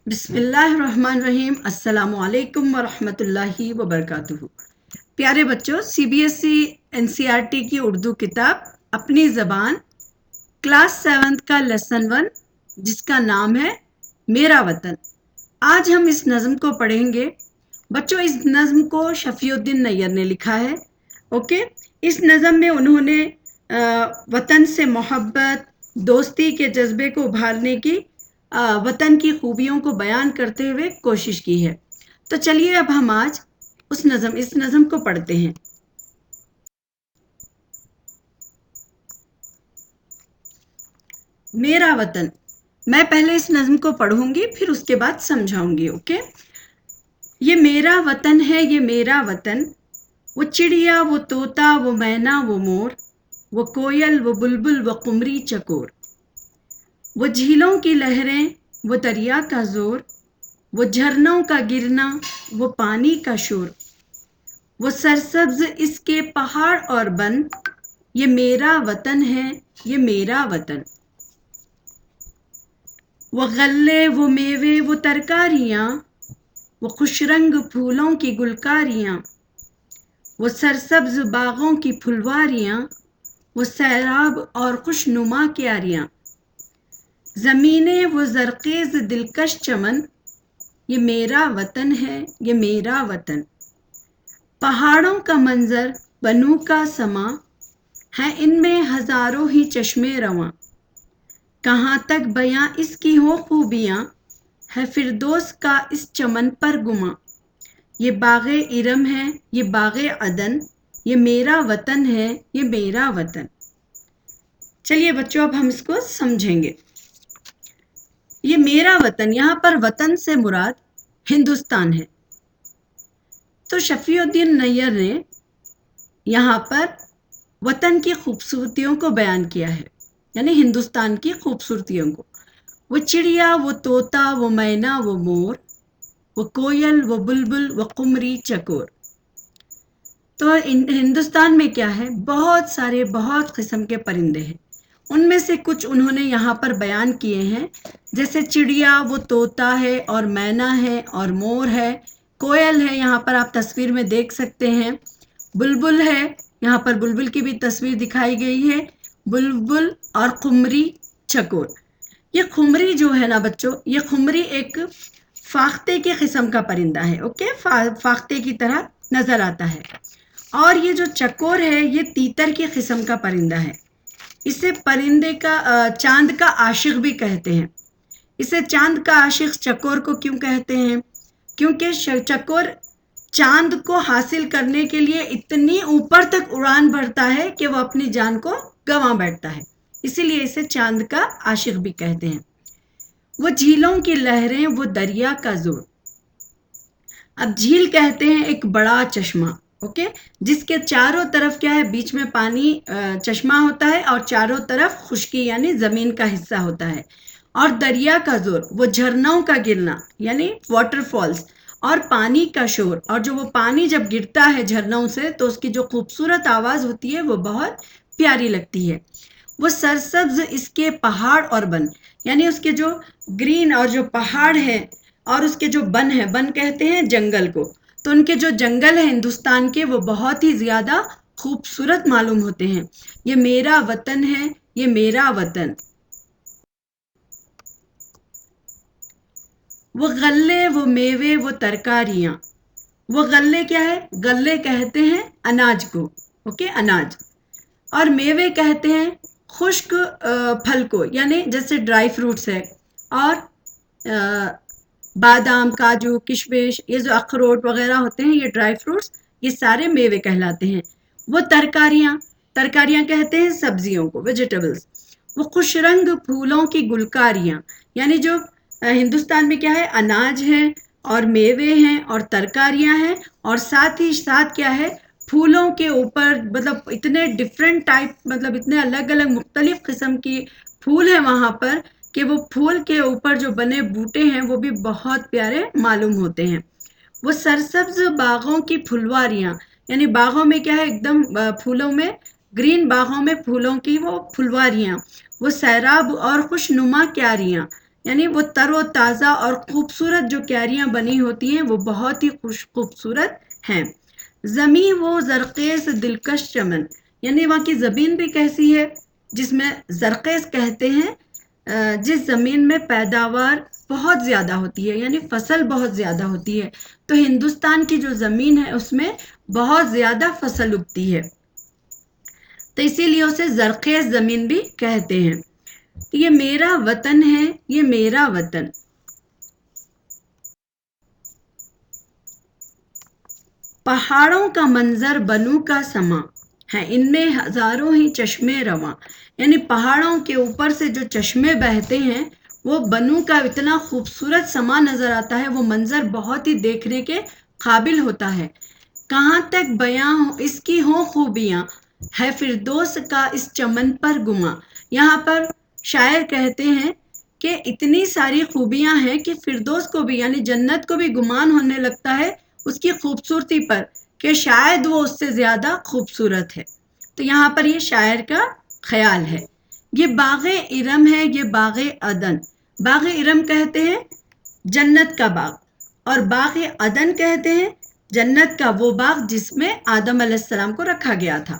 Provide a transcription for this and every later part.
बिस्मिल्लाहिर्रहमानिर्रहीम। अस्सलामु अलैकुम वरहमतुल्लाहि वबरकातुहू। प्यारे बच्चों, CBSE NCERT की उर्दू किताब अपनी ज़बान क्लास 7 का लेसन 1 जिसका नाम है मेरा वतन। आज हम इस नज़म को पढ़ेंगे। बच्चों, इस नज़म को शफीउद्दीन नैयर ने लिखा है। ओके, इस नज़म में उन्होंने वतन से मोहब्बत, दोस्ती के जज्बे को उभारने की, वतन की खूबियों को बयान करते हुए कोशिश की है। तो चलिए अब हम आज इस नज़म को पढ़ते हैं। मेरा वतन। मैं पहले इस नज़म को पढ़ूंगी, फिर उसके बाद समझाऊंगी। ओके, ये मेरा वतन है, ये मेरा वतन। वो चिड़िया, वो तोता, वो मैना, वो मोर, वो कोयल, वो बुलबुल, वो कुमरी चकोर, वो झीलों की लहरें, वो दरिया का जोर, वो झरनों का गिरना, वो पानी का शोर, वो सरसब्ज इसके पहाड़ और बन। ये मेरा वतन है, ये मेरा वतन। वो गल्ले, वो मेवे, वो तरकारियाँ, वो खुशरंग फूलों की गुलकारियाँ, वो सरसब्ज बागों की फुलवारियाँ, वो सैराब और खुशनुमा क्यारियाँ, ज़मीनें, वो जरखेज दिलकश चमन। ये मेरा वतन है, ये मेरा वतन। पहाड़ों का मंजर, बनू का समा, है इनमें हजारों ही चश्मे रवां। कहाँ तक बयां इसकी हो खूबियाँ, है फिरदौस का इस चमन पर गुमा। ये बाग़े इरम है, ये बाग़े अदन, ये मेरा वतन है, ये मेरा वतन। चलिए बच्चों, अब हम इसको समझेंगे। ये मेरा वतन, यहाँ पर वतन से मुराद हिंदुस्तान है। तो शफीउद्दीन नैयर ने यहाँ पर वतन की खूबसूरतियों को बयान किया है, यानी हिंदुस्तान की खूबसूरतियों को। वो चिड़िया, वो तोता, वो मैना, वो मोर, वो कोयल, वो बुलबुल, वो कुमरी चकोर। तो हिंदुस्तान में क्या है, बहुत सारे, बहुत किस्म के परिंदे हैं। उनमें से कुछ उन्होंने यहाँ पर बयान किए हैं, जैसे चिड़िया, वो तोता है और मैना है और मोर है, कोयल है, यहाँ पर आप तस्वीर में देख सकते हैं, बुलबुल है, यहाँ पर बुलबुल की भी तस्वीर दिखाई गई है, बुलबुल और खुमरी चकोर। ये खुमरी जो है ना बच्चों, ये खुमरी एक फाख्ते के किस्म का परिंदा है। ओके, फाख्ते की तरह नजर आता है। और ये जो चकोर है, ये तीतर की किस्म का परिंदा है। इसे परिंदे का चांद का आशिक भी कहते हैं। इसे चांद का आशिक चकोर को क्यों कहते हैं? क्योंकि चकोर चांद को हासिल करने के लिए इतनी ऊपर तक उड़ान भरता है कि वो अपनी जान को गंवा बैठता है, इसीलिए इसे चांद का आशिक भी कहते हैं। वो झीलों की लहरें, वो दरिया का जोर। अब झील कहते हैं एक बड़ा चश्मा, ओके, जिसके चारों तरफ क्या है, बीच में पानी चश्मा होता है और चारों तरफ खुश्की यानी जमीन का हिस्सा होता है। और दरिया का जोर, वो झरनों का गिरना यानी वाटरफॉल्स, और पानी का शोर, और जो वो पानी जब गिरता है झरनों से तो उसकी जो खूबसूरत आवाज होती है वो बहुत प्यारी लगती है। वो सरसब्ज इसके पहाड़ और बन, यानी उसके जो ग्रीन और जो पहाड़ है और उसके जो बन है, बन कहते हैं जंगल को, तो उनके जो जंगल है हिंदुस्तान के, वो बहुत ही ज्यादा खूबसूरत मालूम होते हैं। ये मेरा वतन है, ये मेरा वतन। वो गल्ले, वो मेवे, वो तरकारियां। वो गल्ले क्या है? गल्ले कहते हैं अनाज को, ओके, अनाज। और मेवे कहते हैं खुश्क फल को, यानी जैसे ड्राई फ्रूट्स है, और बादाम, काजू, किशमिश, ये जो अखरोट वगैरह होते हैं, ये ड्राई फ्रूट्स, ये सारे मेवे कहलाते हैं। वो तरकारियां, तरकारियां कहते हैं सब्जियों को, वेजिटेबल्स। वो खुश रंग फूलों की गुलकारियां, यानी जो हिंदुस्तान में क्या है, अनाज है और मेवे हैं और तरकारियां हैं, और साथ ही साथ क्या है, फूलों के ऊपर, मतलब इतने डिफरेंट टाइप, मतलब इतने अलग अलग मुख्तलिफ किस्म की फूल है वहां पर कि वो फूल के ऊपर जो बने बूटे हैं वो भी बहुत प्यारे मालूम होते हैं। वो सरसब्ज बागों की फुलवारियां, यानी बागों में क्या है, एकदम फूलों में, ग्रीन बागों में फूलों की वो फुलवारियां। वो सैराब और खुशनुमा क्यारियां, یعنی وہ تر و تازہ اور خوبصورت جو کیاریاں بنی ہوتی ہیں وہ بہت ہی خوبصورت ہیں۔ زمیں وہ زرخیز دلکش چمن، یعنی وہاں کی زمین بھی کیسی ہے، جس میں زرخیز کہتے ہیں جس زمین میں پیداوار بہت زیادہ ہوتی ہے، یعنی فصل بہت زیادہ ہوتی ہے۔ تو ہندوستان کی جو زمین ہے اس میں بہت زیادہ فصل اگتی ہے، تو اسی لیے اسے زرخیز زمین بھی کہتے ہیں۔ یہ میرا وطن ہے، یہ میرا وطن۔ پہاڑوں کا منظر بنو کا سما ہے، ان میں ہزاروں ہی چشمے رواں، یعنی پہاڑوں کے اوپر سے جو چشمے بہتے ہیں وہ بنو کا اتنا خوبصورت سما نظر آتا ہے، وہ منظر بہت ہی دیکھنے کے قابل ہوتا ہے۔ کہاں تک بیاں اس کی ہوں خوبیاں، ہے فردوس کا اس چمن پر گما۔ یہاں پر شاعر کہتے ہیں کہ اتنی ساری خوبیاں ہیں کہ فردوس کو بھی یعنی جنت کو بھی گمان ہونے لگتا ہے اس کی خوبصورتی پر کہ شاید وہ اس سے زیادہ خوبصورت ہے۔ تو یہاں پر یہ شاعر کا خیال ہے۔ یہ باغ ارم ہے، یہ باغ عدن۔ باغ ارم کہتے ہیں جنت کا باغ، اور باغ عدن کہتے ہیں جنت کا وہ باغ جس میں آدم علیہ السلام کو رکھا گیا تھا۔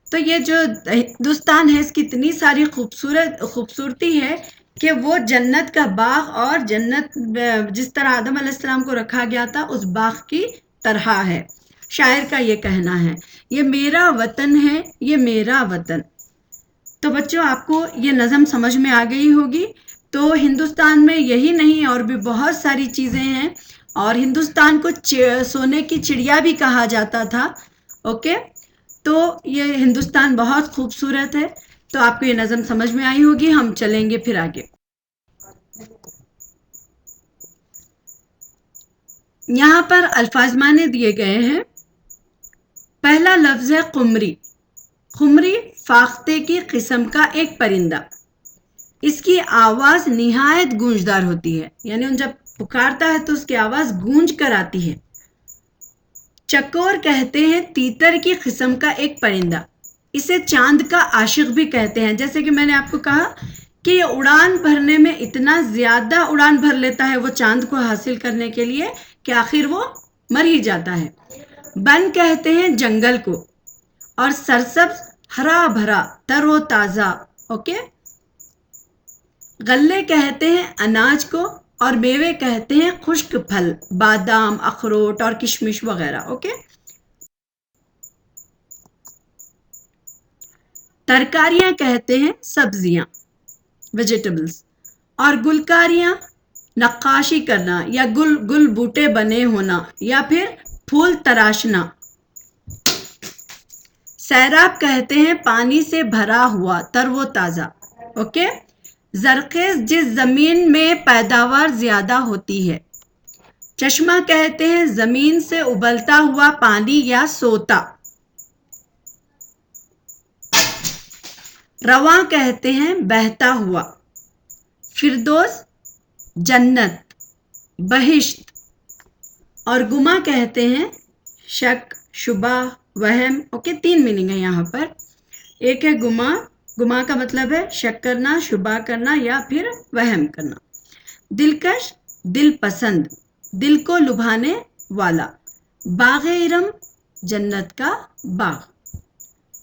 تو یہ جو ہندوستان ہے اس کی اتنی ساری خوبصورتی ہے کہ وہ جنت کا باغ اور جنت جس طرح آدم علیہ السلام کو رکھا گیا تھا اس باغ کی طرح ہے۔ شاعر کا یہ کہنا ہے، یہ میرا وطن ہے، یہ میرا وطن۔ تو بچوں آپ کو یہ نظم سمجھ میں آ گئی ہوگی۔ تو ہندوستان میں یہی نہیں اور بھی بہت ساری چیزیں ہیں، اور ہندوستان کو سونے کی چڑیا بھی کہا جاتا تھا۔ اوکے، تو یہ ہندوستان بہت خوبصورت ہے۔ تو آپ کو یہ نظم سمجھ میں آئی ہوگی، ہم چلیں گے پھر آگے۔ یہاں پر الفاظ معنی دیے گئے ہیں۔ پہلا لفظ ہے قمری۔ قمری فاختے کی قسم کا ایک پرندہ، اس کی آواز نہایت گونجدار ہوتی ہے، یعنی جب پکارتا ہے تو اس کی آواز گونج کر آتی ہے۔ چکور کہتے ہیں تیتر کی قسم کا ایک پرندہ، اسے چاند کا عاشق بھی کہتے ہیں۔ جیسے کہ میں نے آپ کو کہا کہ یہ اڑان بھرنے میں اتنا زیادہ اڑان بھر لیتا ہے وہ چاند کو حاصل کرنے کے لیے کہ آخر وہ مر ہی جاتا ہے۔ بن کہتے ہیں جنگل کو، اور سرسبز ہرا بھرا تر و تازہ۔ اوکے، غلے کہتے ہیں اناج کو، اور میوے کہتے ہیں خشک پھل، بادام، اخروٹ اور کشمش وغیرہ۔ اوکے، ترکاریاں کہتے ہیں سبزیاں، ویجیٹیبلز، اور گلکاریاں نقاشی کرنا یا گل بوٹے بنے ہونا یا پھر پھول تراشنا۔ سیراب کہتے ہیں پانی سے بھرا ہوا تر و تازہ۔ اوکے، زرخیز جس زمین میں پیداوار زیادہ ہوتی ہے۔ چشمہ کہتے ہیں زمین سے ابلتا ہوا پانی یا سوتا۔ رواں کہتے ہیں بہتا ہوا۔ فردوس جنت، بہشت، اور گما کہتے ہیں شک، شبہ، وہم۔ اوکے، 3 میننگ ہے یہاں پر۔ ایک ہے گما، گما کا مطلب ہے شک کرنا، شبہ کرنا یا پھر وہم کرنا۔ دلکش دل پسند، دل کو لبھانے والا۔ باغ ارم جنت کا باغ۔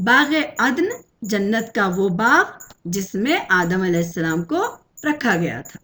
باغ عدن جنت کا وہ باغ جس میں آدم علیہ السلام کو رکھا گیا تھا۔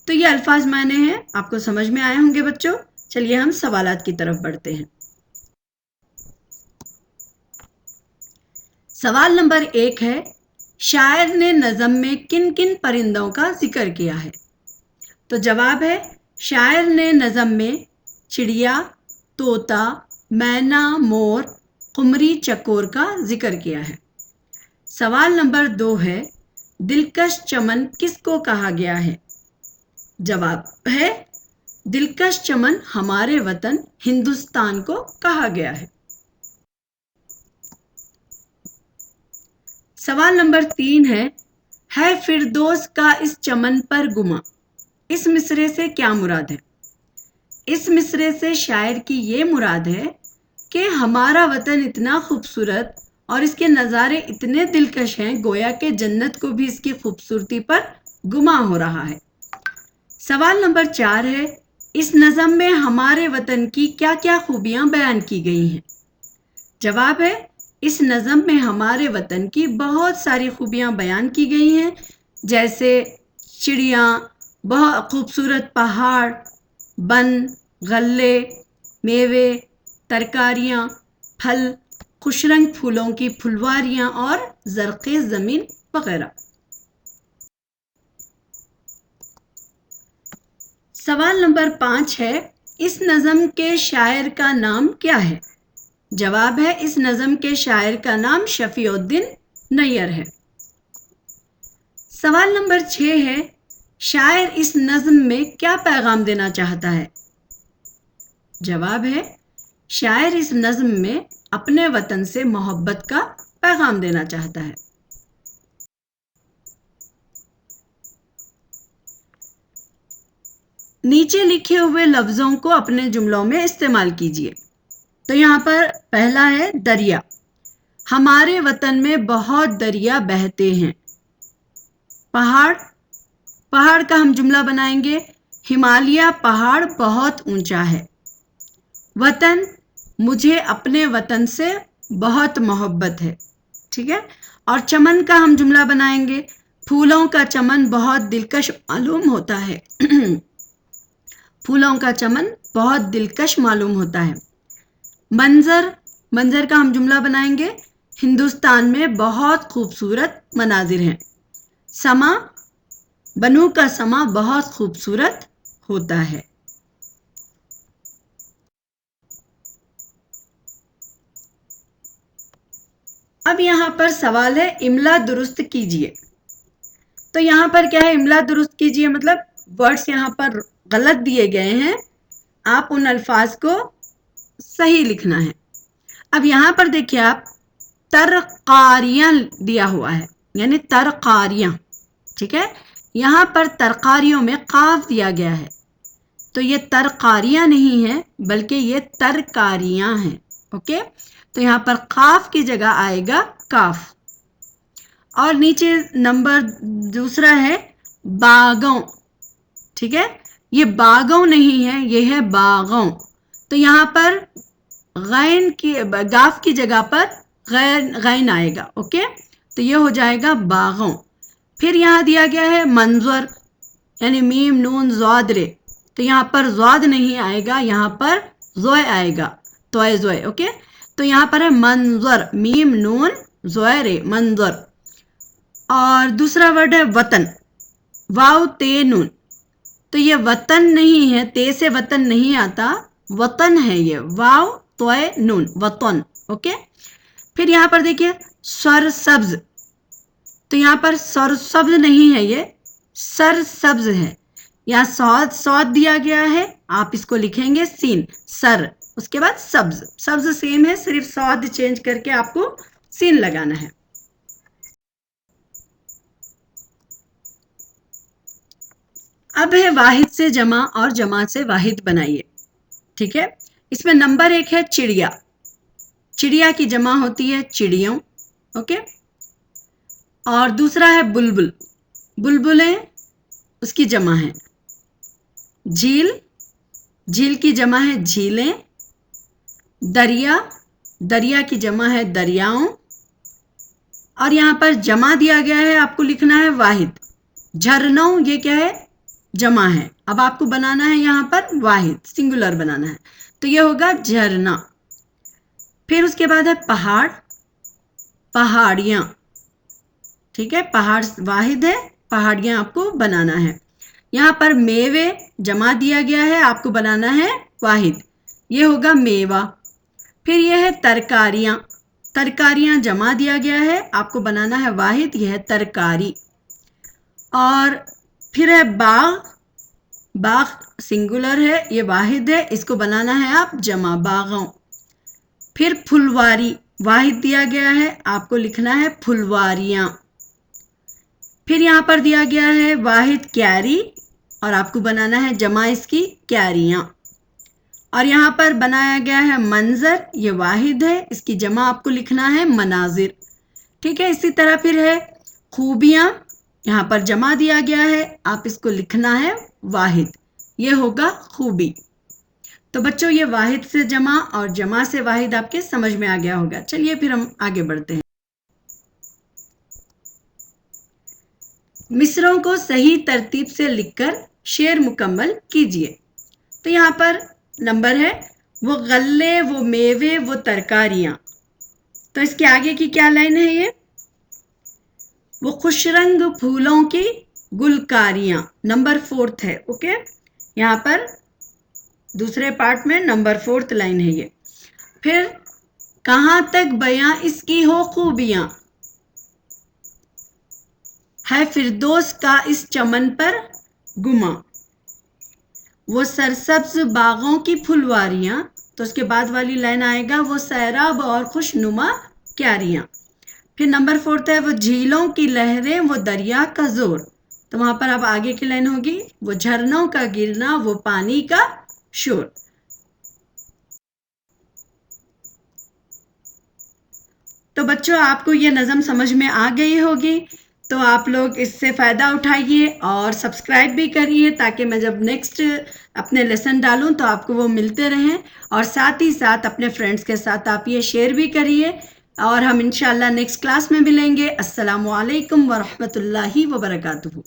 تو یہ الفاظ معنی ہیں، آپ کو سمجھ میں آئے ہوں گے بچوں۔ چلیے ہم سوالات کی طرف بڑھتے ہیں۔ سوال نمبر 1 ہے، شاعر نے نظم میں کن کن پرندوں کا ذکر کیا ہے؟ تو جواب ہے، شاعر نے نظم میں چڑیا، طوطا، مینا، مور، قمری، چکور کا ذکر کیا ہے۔ سوال نمبر 2 ہے، دلکش چمن کس کو کہا گیا ہے؟ جواب ہے، دلکش چمن ہمارے وطن ہندوستان کو کہا گیا ہے۔ سوال نمبر 3 ہے فردوس کا اس چمن پر گما، اس مصرے سے کیا مراد ہے؟ اس مصرے سے شاعر کی یہ مراد ہے کہ ہمارا وطن اتنا خوبصورت اور اس کے نظارے اتنے دلکش ہیں، گویا کہ جنت کو بھی اس کی خوبصورتی پر گما ہو رہا ہے۔ सवाल नंबर 4 है, इस नज़म में हमारे वतन की क्या क्या खूबियां बयान की गई हैं? जवाब है, इस नज़म में हमारे वतन की बहुत सारी खूबियां बयान की गई हैं, जैसे चिड़िया, बहुत खूबसूरत पहाड़, वन, गल्ले, मेवे, तरकारियाँ, फल, खुशरंग फूलों की फुलवारियाँ और ज़रख़ेज़ ज़मीन वगैरह। सवाल नंबर 5 है, इस नज़म के शायर का नाम क्या है? जवाब है, इस नज़म के शायर का नाम शफ़ीउद्दीन नैयर है। सवाल नंबर 6 है, शायर इस नज़म में क्या पैगाम देना चाहता है? जवाब है, शायर इस नज़म में अपने वतन से मोहब्बत का पैगाम देना चाहता है। नीचे लिखे हुए लफ्ज़ों को अपने जुमलों में इस्तेमाल कीजिए। तो यहाँ पर पहला है दरिया। हमारे वतन में बहुत दरिया बहते हैं। पहाड़, पहाड़ का हम जुमला बनाएंगे, हिमालय पहाड़ बहुत ऊंचा है। वतन, मुझे अपने वतन से बहुत मोहब्बत है। ठीक है। और चमन का हम जुमला बनाएंगे, फूलों का चमन बहुत दिलकश मालूम होता है। फूलों का चमन बहुत दिलकश मालूम होता है। मंजर, मंजर का हम जुमला बनाएंगे, हिंदुस्तान में बहुत खूबसूरत मनाजिर हैं। समा, बनू का समा बहुत खूबसूरत होता है। अब यहाँ पर सवाल है, इमला दुरुस्त कीजिए। तो यहाँ पर क्या है, इमला दुरुस्त कीजिए मतलब वर्ड्स यहाँ पर गलत दिए गए हैं, आप उन अल्फाज को सही लिखना है। अब यहाँ पर देखिए आप, तरकारियाँ दिया हुआ है, यानी तरकारियाँ। ठीक है, यहाँ पर तरकारियों में काफ दिया गया है, तो ये तरकारियाँ नहीं है बल्कि ये तरकारियाँ हैं। ओके, तो यहाँ पर काफ की जगह आएगा काफ। और नीचे नंबर दूसरा है बागों। ठीक है, ये बागों नहीं है, ये है बागों। तो यहाँ पर गैन की, गाफ की जगह पर गैन आएगा। ओके, तो ये हो जाएगा बागों। फिर यहाँ दिया गया है मंजर, यानी मीम नून ज़ाद रे, तो यहाँ पर ज़ाद नहीं आएगा, यहाँ पर ज़ोय आएगा, तोय ज़ोय। ओके, तो यहाँ पर है मंजर, मीम नून ज़ोय रे, मंजर। और दूसरा वर्ड है वतन, वाव ते नून, तो ये वतन नहीं है, ते से वतन नहीं आता, वतन है ये, वाव तोय नून, वतन। ओके, फिर यहाँ पर देखिए सरसब्ज, तो यहाँ पर सरसब्ज नहीं है, ये सरसब्ज है। यहाँ सौद, सौद दिया गया है, आप इसको लिखेंगे सीन, सर, उसके बाद सब्ज, सब्ज सेम है, सिर्फ सौद चेंज करके आपको सीन लगाना है। अब है वाहिद से जमा और जमा से वाहिद बनाइए। ठीक है, इसमें नंबर 1 है चिड़िया। चिड़िया की जमा होती है चिड़ियों। ओके, और दूसरा है बुलबुल, बुलबुलें उसकी जमा है। झील, झील की जमा है झीलें। दरिया, दरिया की जमा है दरियाओं। और यहाँ पर जमा दिया गया है, आपको लिखना है वाहिद। झरनों, ये क्या है, जमा है, अब आपको बनाना है यहाँ पर वाहिद, सिंगुलर बनाना है, तो ये होगा झरना। फिर उसके बाद है पहाड़, पहाड़ियाँ। ठीक है, पहाड़ वाहिद है, पहाड़ियाँ आपको बनाना है। यहाँ पर मेवे जमा दिया गया है, आपको बनाना है वाहिद, ये होगा मेवा। फिर ये है तरकारियाँ, तरकारियाँ जमा दिया गया है, आपको बनाना है वाहिद, यह है तरकारी। और फिर है बाग, बाग सिंगुलर है, ये वाहिद है, इसको बनाना है आप जमा, बागों। फिर फुलवारी, वाहिद दिया गया है, आपको लिखना है फुलवारियाँ। फिर यहाँ पर दिया गया है वाहिद क्यारी, और आपको बनाना है जमा इसकी क्यारियाँ। और यहाँ पर बनाया गया है मंजर, ये वाहिद है, इसकी जमा आपको लिखना है मनाजिर। ठीक है, इसी तरह फिर है खूबियाँ, यहाँ पर जमा दिया गया है, आप इसको लिखना है वाहिद, ये होगा खूबी। तो बच्चों ये वाहिद से जमा और जमा से वाहिद आपके समझ में आ गया होगा। चलिए फिर हम आगे बढ़ते हैं। मिसरों को सही तरतीब से लिखकर शेर मुकम्मल कीजिए। तो यहाँ पर नंबर है वो गल्ले वो मेवे वो तरकारियाँ। तो इसके आगे की क्या लाइन है ये? वो खुशरंग फूलों की गुलकारियाँ, नंबर 4 है। ओके, यहाँ पर दूसरे पार्ट में नंबर 4 लाइन है ये। फिर कहाँ तक बयां इसकी हो खूबियाँ, है फिरदौस का इस चमन पर गुमा, वो सरसब्ज बागों की फुलवारियाँ। तो उसके बाद वाली लाइन आएगा वो सैराब और खुशनुमा क्यारियाँ। फिर नंबर 4 है वो झीलों की लहरें वो दरिया का जोर। तो वहां पर अब आगे की लाइन होगी वो झरनों का गिरना वो पानी का शोर। तो बच्चों आपको ये नज़म समझ में आ गई होगी, तो आप लोग इससे फ़ायदा उठाइए और सब्सक्राइब भी करिए ताकि मैं जब नेक्स्ट अपने लेसन डालूं तो आपको वो मिलते रहें। और साथ ही साथ अपने फ्रेंड्स के साथ आप ये शेयर भी करिए और हम इंशाल्लाह नेक्स्ट क्लास में मिलेंगे। अस्सलामु अलैकुम वरहमतुल्लाहि वबरकातुहू।